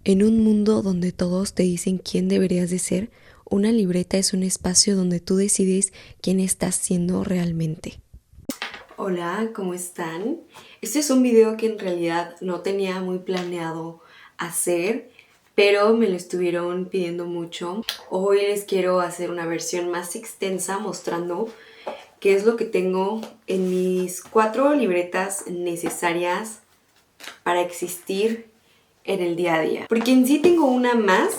En un mundo donde todos te dicen quién deberías de ser, una libreta es un espacio donde tú decides quién estás siendo realmente. Hola, ¿cómo están? Este es un video que en realidad no tenía muy planeado hacer, pero me lo estuvieron pidiendo mucho. Hoy les quiero hacer una versión más extensa mostrando qué es lo que tengo en mis 4 libretas necesarias para existir en el día a día. Porque en sí tengo una más,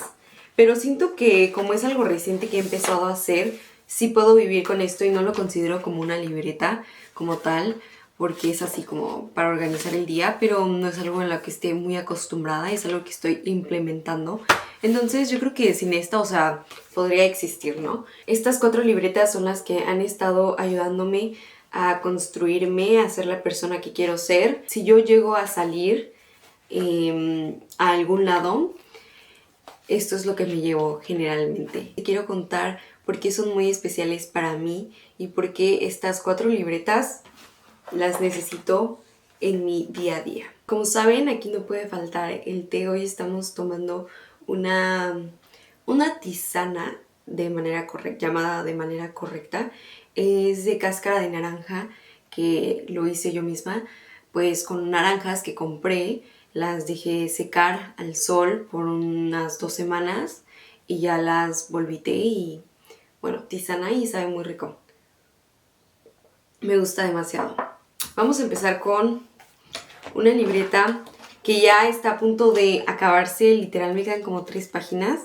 pero siento que como es algo reciente que he empezado a hacer, sí puedo vivir con esto y no lo considero como una libreta como tal, porque es así como para organizar el día, pero no es algo en lo que esté muy acostumbrada, es algo que estoy implementando. Entonces yo creo que sin esta, o sea, podría existir, ¿no? Estas 4 libretas son las que han estado ayudándome a construirme, a ser la persona que quiero ser. Si yo llego a salir a algún lado, esto es lo que me llevo generalmente. Te quiero contar por qué son muy especiales para mí y por qué estas 4 libretas las necesito en mi día a día. Como saben, aquí no puede faltar el té. Hoy estamos tomando una tisana de manera correcta, llamada de manera correcta. Es de cáscara de naranja, que lo hice yo misma, pues con naranjas que compré, las dejé secar al sol por unas 2 semanas y ya las volvité y bueno, tisana y sabe muy rico. Me gusta demasiado. Vamos a empezar con una libreta que ya está a punto de acabarse. Literal me quedan como 3 páginas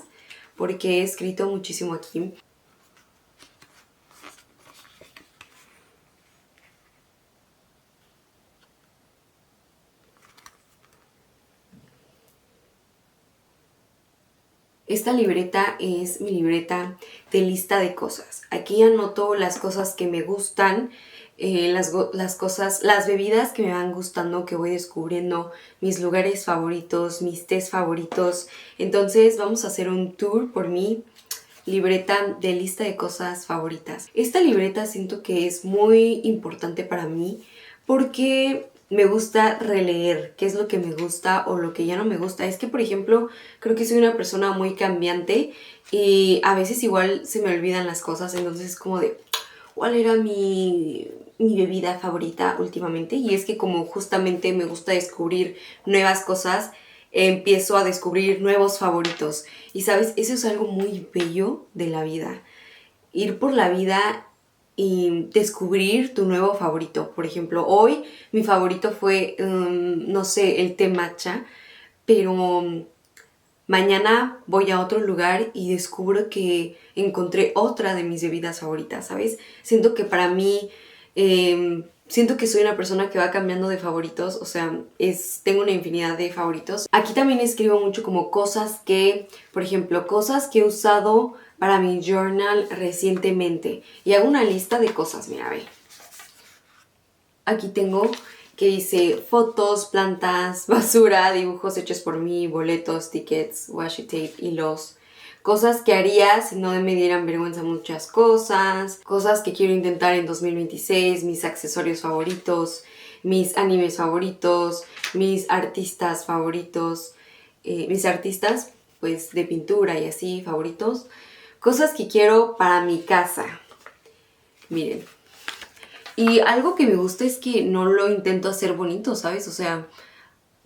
porque he escrito muchísimo aquí. Esta libreta es mi libreta de lista de cosas. Aquí anoto las cosas que me gustan, las bebidas que me van gustando, que voy descubriendo, mis lugares favoritos, mis tés favoritos. Entonces vamos a hacer un tour por mi libreta de lista de cosas favoritas. Esta libreta siento que es muy importante para mí porque me gusta releer qué es lo que me gusta o lo que ya no me gusta. Es que, por ejemplo, creo que soy una persona muy cambiante y a veces igual se me olvidan las cosas, entonces es como de ¿cuál era mi bebida favorita últimamente? Y es que como justamente me gusta descubrir nuevas cosas, empiezo a descubrir nuevos favoritos. Y sabes, eso es algo muy bello de la vida. Ir por la vida y descubrir tu nuevo favorito. Por ejemplo, hoy mi favorito fue, no sé, el té matcha, pero mañana voy a otro lugar y descubro que encontré otra de mis bebidas favoritas, ¿sabes? Siento que para mí, siento que soy una persona que va cambiando de favoritos, o sea, tengo una infinidad de favoritos. Aquí también escribo mucho como cosas que, por ejemplo, cosas que he usado para mi journal recientemente. Y hago una lista de cosas, mira, ve. Aquí tengo que dice fotos, plantas, basura, dibujos hechos por mí, boletos, tickets, washi tape, hilos, cosas que haría si no me dieran vergüenza muchas cosas, cosas que quiero intentar en 2026, mis accesorios favoritos, mis animes favoritos, mis artistas favoritos, mis artistas pues de pintura y así favoritos, cosas que quiero para mi casa. Miren. Y algo que me gusta es que no lo intento hacer bonito, ¿sabes? O sea,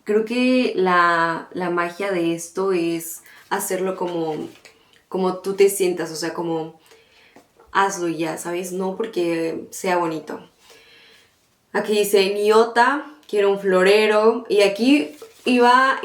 creo que la magia de esto es hacerlo como tú te sientas, o sea, como hazlo y ya, ¿sabes? No porque sea bonito. Aquí dice Niota, quiero un florero. Y aquí iba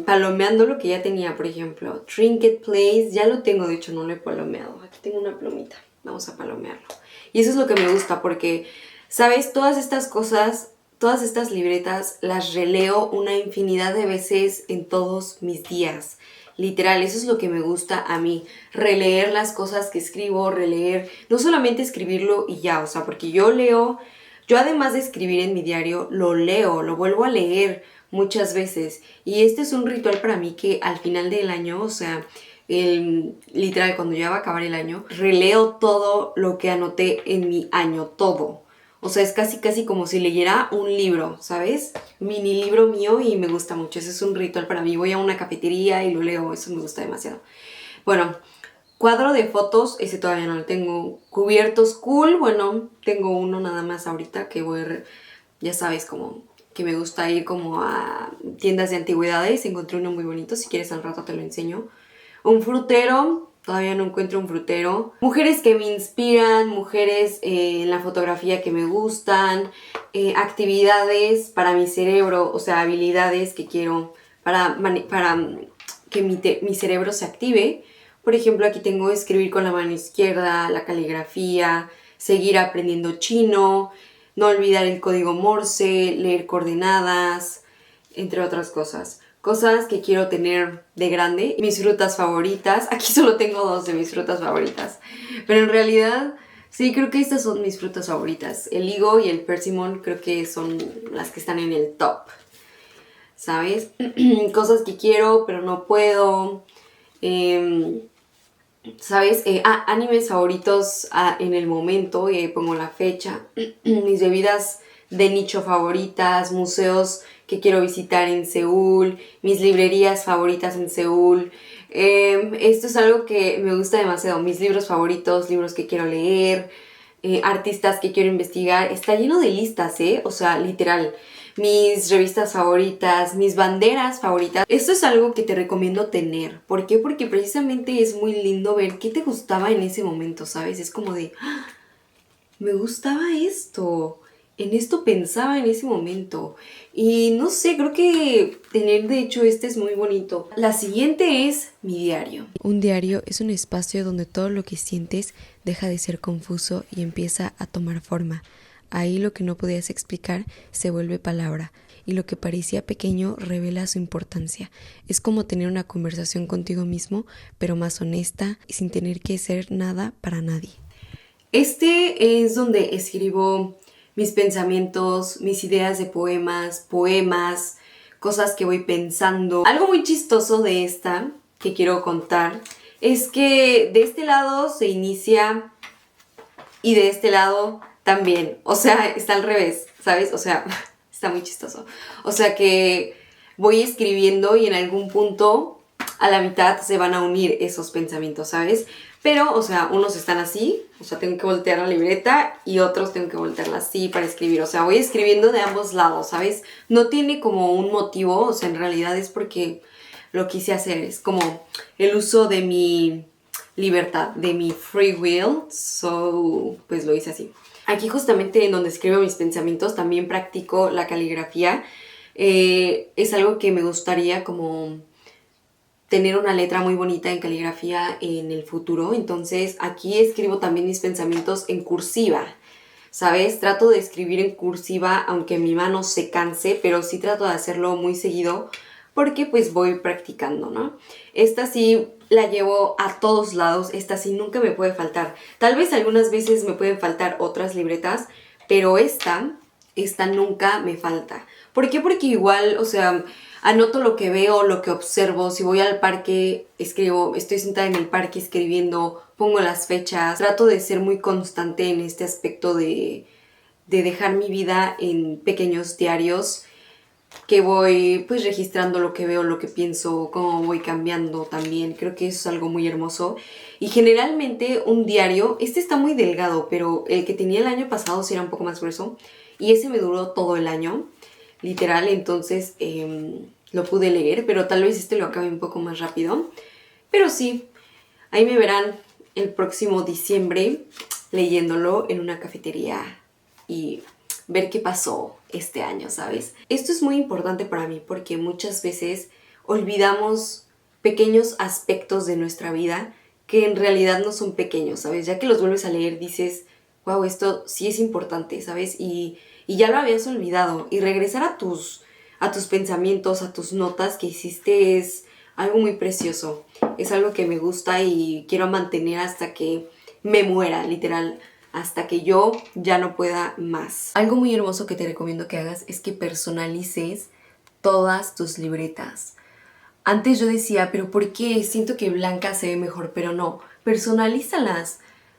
palomeando lo que ya tenía, por ejemplo. Trinket Place, ya lo tengo, de hecho no lo he palomeado. Aquí tengo una plumita, vamos a palomearlo. Y eso es lo que me gusta porque, ¿sabes? Todas estas cosas, todas estas libretas las releo una infinidad de veces en todos mis días. Literal, eso es lo que me gusta a mí, releer las cosas que escribo, releer, no solamente escribirlo y ya, o sea, porque yo además de escribir en mi diario, lo leo, lo vuelvo a leer muchas veces. Y este es un ritual para mí que al final del año, o sea, literal, cuando ya va a acabar el año, releo todo lo que anoté en mi año, todo. O sea, es casi casi como si leyera un libro, ¿sabes? Mini libro mío y me gusta mucho. Ese es un ritual para mí. Voy a una cafetería y lo leo, eso me gusta demasiado. Bueno, cuadro de fotos, ese todavía no lo tengo. Cubiertos cool, bueno, tengo uno nada más ahorita que ya sabes, como que me gusta ir como a tiendas de antigüedades. Encontré uno muy bonito, si quieres al rato te lo enseño. Un frutero, todavía no encuentro un frutero. Mujeres que me inspiran, mujeres en la fotografía que me gustan, actividades para mi cerebro, o sea, habilidades que quiero para que mi cerebro se active. Por ejemplo, aquí tengo escribir con la mano izquierda, la caligrafía, seguir aprendiendo chino, no olvidar el código Morse, leer coordenadas, entre otras cosas. Cosas que quiero tener de grande. Mis frutas favoritas. Aquí solo tengo 2 de mis frutas favoritas. Pero en realidad, sí, creo que estas son mis frutas favoritas. El higo y el persimmon creo que son las que están en el top. ¿Sabes? Cosas que quiero, pero no puedo. ¿Sabes? Animes favoritos en el momento, y ahí pongo la fecha. Mis bebidas de nicho favoritas, museos que quiero visitar en Seúl, mis librerías favoritas en Seúl. Esto es algo que me gusta demasiado. Mis libros favoritos, libros que quiero leer, artistas que quiero investigar. Está lleno de listas, ¿eh? O sea, literal. Mis revistas favoritas, mis banderas favoritas. Esto es algo que te recomiendo tener. ¿Por qué? Porque precisamente es muy lindo ver qué te gustaba en ese momento, ¿sabes? Es como de, ¡ah! Me gustaba esto. En esto pensaba en ese momento. Y no sé, creo que tener de hecho este es muy bonito. La siguiente es mi diario. Un diario es un espacio donde todo lo que sientes deja de ser confuso y empieza a tomar forma. Ahí lo que no podías explicar se vuelve palabra y lo que parecía pequeño revela su importancia. Es como tener una conversación contigo mismo, pero más honesta y sin tener que ser nada para nadie. Este es donde escribo mis pensamientos, mis ideas de poemas, cosas que voy pensando. Algo muy chistoso de esta que quiero contar es que de este lado se inicia y de este lado también. O sea, está al revés, ¿sabes? O sea, está muy chistoso. O sea que voy escribiendo y en algún punto a la mitad se van a unir esos pensamientos, ¿sabes? Pero, o sea, unos están así, o sea, tengo que voltear la libreta y otros tengo que voltearla así para escribir. O sea, voy escribiendo de ambos lados, ¿sabes? No tiene como un motivo, o sea, en realidad es porque lo quise hacer. Es como el uso de mi libertad, de mi free will, pues lo hice así. Aquí justamente en donde escribo mis pensamientos también practico la caligrafía. Es algo que me gustaría como tener una letra muy bonita en caligrafía en el futuro. Entonces aquí escribo también mis pensamientos en cursiva, ¿sabes? Trato de escribir en cursiva aunque mi mano se canse, pero sí trato de hacerlo muy seguido porque pues voy practicando, ¿no? Esta sí la llevo a todos lados, esta sí nunca me puede faltar. Tal vez algunas veces me pueden faltar otras libretas, pero esta nunca me falta. ¿Por qué? Porque igual, o sea, anoto lo que veo, lo que observo. Si voy al parque, escribo, estoy sentada en el parque escribiendo, pongo las fechas. Trato de ser muy constante en este aspecto de dejar mi vida en pequeños diarios que voy pues registrando lo que veo, lo que pienso, cómo voy cambiando también. Creo que eso es algo muy hermoso. Y generalmente un diario, este está muy delgado, pero el que tenía el año pasado sí era un poco más grueso. Y ese me duró todo el año, literal, entonces lo pude leer, pero tal vez este lo acabe un poco más rápido. Pero sí, ahí me verán el próximo diciembre leyéndolo en una cafetería y ver qué pasó este año, ¿sabes? Esto es muy importante para mí porque muchas veces olvidamos pequeños aspectos de nuestra vida que en realidad no son pequeños, ¿sabes? Ya que los vuelves a leer dices, wow, esto sí es importante, ¿sabes? Y ya lo habías olvidado. Y regresar a tus pensamientos, a tus notas que hiciste es algo muy precioso. Es algo que me gusta y quiero mantener hasta que me muera, literal. Hasta que yo ya no pueda más. Algo muy hermoso que te recomiendo que hagas es que personalices todas tus libretas. Antes yo decía, pero ¿por qué? Siento que blanca se ve mejor, pero no. Personalízalas.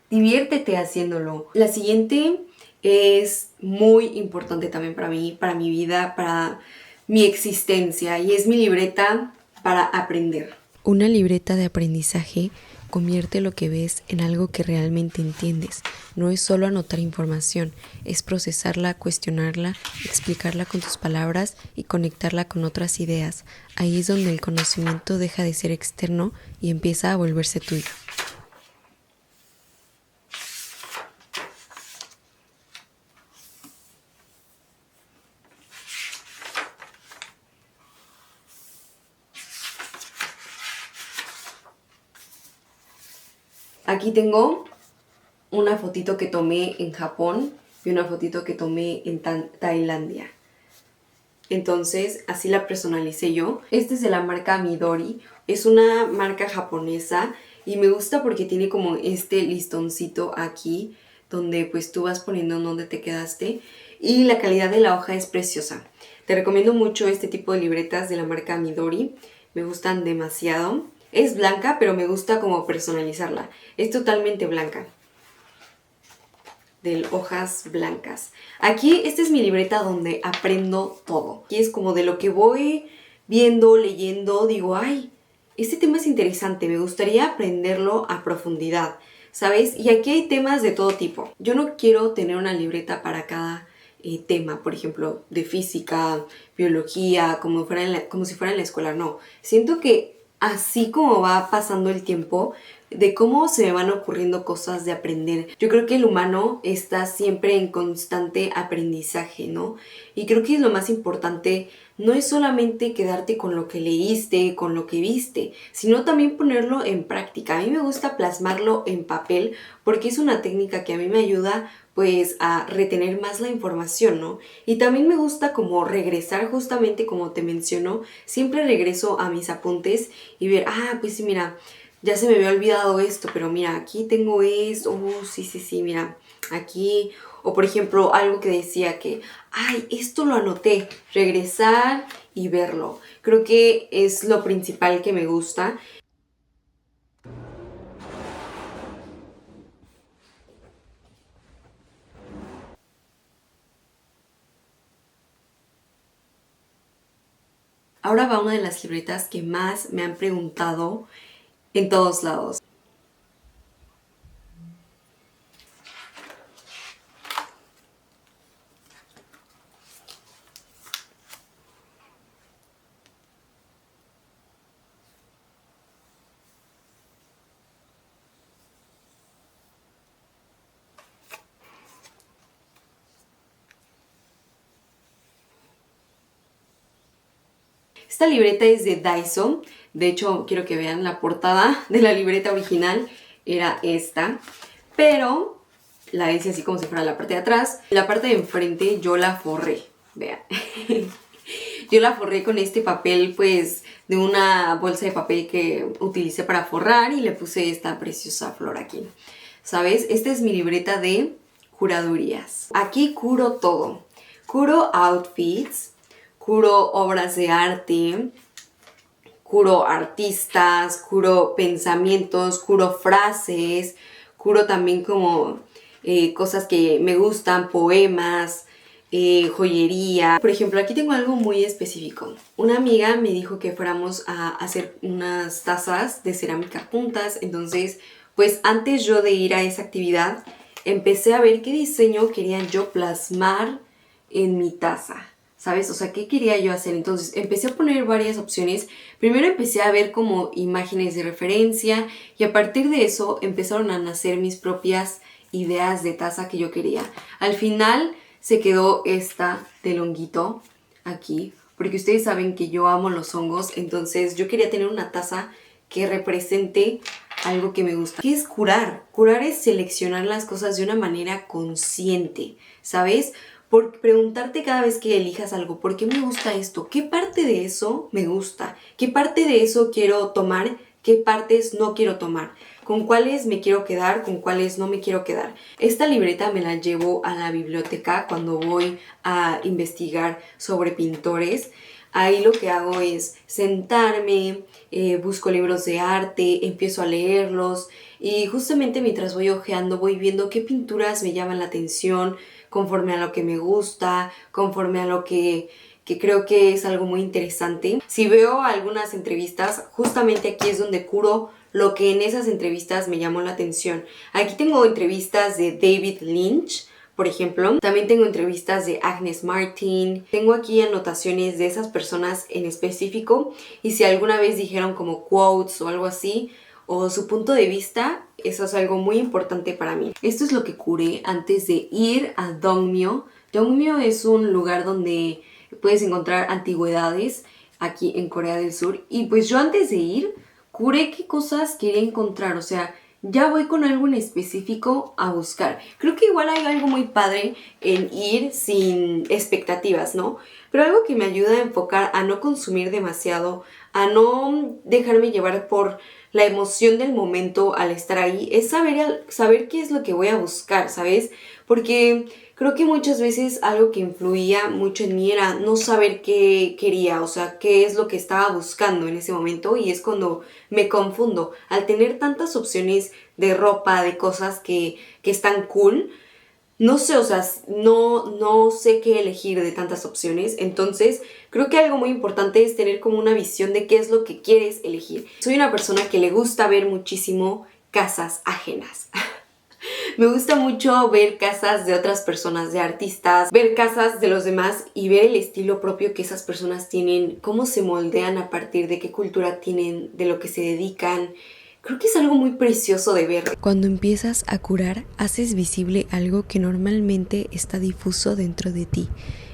Diviértete haciéndolo. La siguiente es muy importante también para mí, para mi vida, para mi existencia, y es mi libreta para aprender. Una libreta de aprendizaje convierte lo que ves en algo que realmente entiendes. No es solo anotar información, es procesarla, cuestionarla, explicarla con tus palabras y conectarla con otras ideas. Ahí es donde el conocimiento deja de ser externo y empieza a volverse tuyo. Aquí tengo una fotito que tomé en Japón y una fotito que tomé en Tailandia. Entonces, así la personalicé yo. Este es de la marca Midori. Es una marca japonesa y me gusta porque tiene como este listoncito aquí donde pues tú vas poniendo en dónde te quedaste, y la calidad de la hoja es preciosa. Te recomiendo mucho este tipo de libretas de la marca Midori. Me gustan demasiado. Es blanca, pero me gusta como personalizarla. Es totalmente blanca. De hojas blancas. Aquí, esta es mi libreta donde aprendo todo. Aquí es como de lo que voy viendo, leyendo, digo, ay, este tema es interesante, me gustaría aprenderlo a profundidad, ¿sabes? Y aquí hay temas de todo tipo. Yo no quiero tener una libreta para cada tema, por ejemplo, de física, biología, como si fuera en la escuela, no. Siento que así como va pasando el tiempo, de cómo se me van ocurriendo cosas de aprender. Yo creo que el humano está siempre en constante aprendizaje, ¿no? Y creo que es lo más importante, no es solamente quedarte con lo que leíste, con lo que viste, sino también ponerlo en práctica. A mí me gusta plasmarlo en papel porque es una técnica que a mí me ayuda pues a retener más la información, ¿no? Y también me gusta como regresar, justamente como te menciono, siempre regreso a mis apuntes y ver, pues sí, mira, ya se me había olvidado esto, pero mira, aquí tengo esto, sí, mira, aquí, o por ejemplo, algo que decía que, esto lo anoté, regresar y verlo. Creo que es lo principal que me gusta. Ahora va una de las libretas que más me han preguntado en todos lados. Esta libreta es de Daiso. De hecho, quiero que vean la portada de la libreta original. Era esta. Pero la hice así como si fuera la parte de atrás. La parte de enfrente yo la forré. Vean. Yo la forré con este papel, pues, de una bolsa de papel que utilicé para forrar, y le puse esta preciosa flor aquí. ¿Sabes? Esta es mi libreta de curadurías. Aquí curo todo. Curo outfits, curo obras de arte, curo artistas, curo pensamientos, curo frases, curo también como cosas que me gustan, poemas, joyería. Por ejemplo, aquí tengo algo muy específico. Una amiga me dijo que fuéramos a hacer unas tazas de cerámica juntas. Entonces, pues antes yo de ir a esa actividad, empecé a ver qué diseño quería yo plasmar en mi taza, ¿sabes? O sea, ¿qué quería yo hacer? Entonces empecé a poner varias opciones. Primero empecé a ver como imágenes de referencia, y a partir de eso empezaron a nacer mis propias ideas de taza que yo quería. Al final se quedó esta del honguito aquí, porque ustedes saben que yo amo los hongos. Entonces yo quería tener una taza que represente algo que me gusta. ¿Qué es curar? Curar es seleccionar las cosas de una manera consciente, ¿sabes? Por preguntarte cada vez que elijas algo, ¿por qué me gusta esto? ¿Qué parte de eso me gusta? ¿Qué parte de eso quiero tomar? ¿Qué partes no quiero tomar? ¿Con cuáles me quiero quedar? ¿Con cuáles no me quiero quedar? Esta libreta me la llevo a la biblioteca cuando voy a investigar sobre pintores. Ahí lo que hago es sentarme, busco libros de arte, empiezo a leerlos y justamente mientras voy hojeando voy viendo qué pinturas me llaman la atención conforme a lo que me gusta, conforme a lo que creo que es algo muy interesante. Si veo algunas entrevistas, justamente aquí es donde curo lo que en esas entrevistas me llamó la atención. Aquí tengo entrevistas de David Lynch, por ejemplo. También tengo entrevistas de Agnes Martin. Tengo aquí anotaciones de esas personas en específico y si alguna vez dijeron como quotes o algo así, o su punto de vista, eso es algo muy importante para mí. Esto es lo que curé antes de ir a Dongmyo. Dongmyo es un lugar donde puedes encontrar antigüedades aquí en Corea del Sur. Y pues yo antes de ir, curé qué cosas quería encontrar. O sea, ya voy con algo en específico a buscar. Creo que igual hay algo muy padre en ir sin expectativas, ¿no? Pero algo que me ayuda a enfocar, a no consumir demasiado, a no dejarme llevar por la emoción del momento al estar ahí, es saber qué es lo que voy a buscar, ¿sabes? Porque creo que muchas veces algo que influía mucho en mí era no saber qué quería, o sea, qué es lo que estaba buscando en ese momento y es cuando me confundo. Al tener tantas opciones de ropa, de cosas que están cool, no sé, o sea, no sé qué elegir de tantas opciones. Entonces, creo que algo muy importante es tener como una visión de qué es lo que quieres elegir. Soy una persona que le gusta ver muchísimo casas ajenas. Me gusta mucho ver casas de otras personas, de artistas, ver casas de los demás y ver el estilo propio que esas personas tienen, cómo se moldean a partir de qué cultura tienen, de lo que se dedican. Creo que es algo muy precioso de ver. Cuando empiezas a curar, haces visible algo que normalmente está difuso dentro de ti.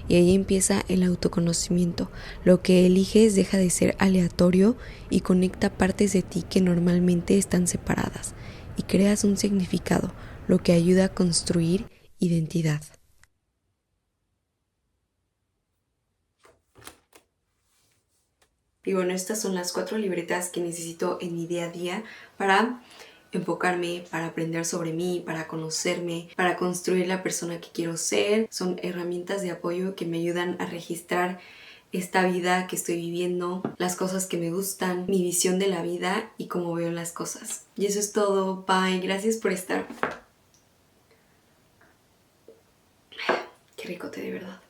Y ahí empieza el autoconocimiento. Lo que eliges deja de ser aleatorio y conecta partes de ti que normalmente están separadas. Y creas un significado, lo que ayuda a construir identidad. Y bueno, estas son las 4 libretas que necesito en mi día a día para enfocarme, para aprender sobre mí, para conocerme, para construir la persona que quiero ser. Son herramientas de apoyo que me ayudan a registrar esta vida que estoy viviendo, las cosas que me gustan, mi visión de la vida y cómo veo las cosas. Y eso es todo. Bye. Gracias por estar. Qué ricote, de verdad.